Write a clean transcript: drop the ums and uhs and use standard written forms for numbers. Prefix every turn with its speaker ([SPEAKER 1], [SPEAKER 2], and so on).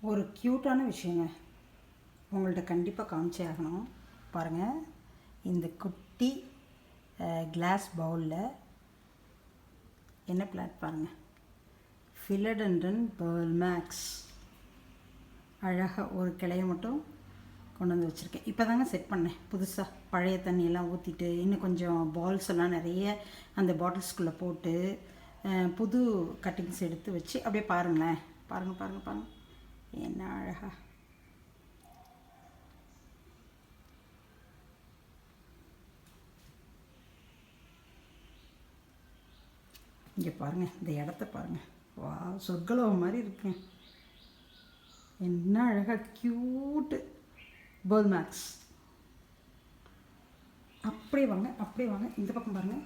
[SPEAKER 1] ஒரு க்யூட்டான விஷயங்க உங்கள்கிட்ட கண்டிப்பாக காமிச்சே ஆகணும். பாருங்கள், இந்த குட்டி கிளாஸ் பவுலில் என்ன பிளாட் பாருங்கள், ஃபிலடெண்ட்ரன் பேர்ல் மேக்ஸ். அழகாக ஒரு கிளையை மட்டும் கொண்டு வந்து வச்சுருக்கேன். இப்போ தாங்க செட் பண்ணேன் புதுசாக. பழைய தண்ணியெல்லாம் ஊற்றிட்டு இன்னும் கொஞ்சம் பால்ஸ் எல்லாம் நிறைய அந்த பாட்டில்ஸ்குள்ளே போட்டு புது கட்டிங்ஸ் எடுத்து வச்சு அப்படியே பாருங்களேன். பாருங்கள் பாருங்கள் பாருங்கள், என்ன அழகா. இங்கே பாருங்கள், இந்த இடத்த பாருங்கள். வா, சொர்க்கலோகம் மாதிரி இருக்குங்க. என்ன அழகாக க்யூட்டு பேர்ல் மேக்ஸ். அப்படியே வாங்க, அப்படியே வாங்க, இந்த பக்கம் பாருங்கள்.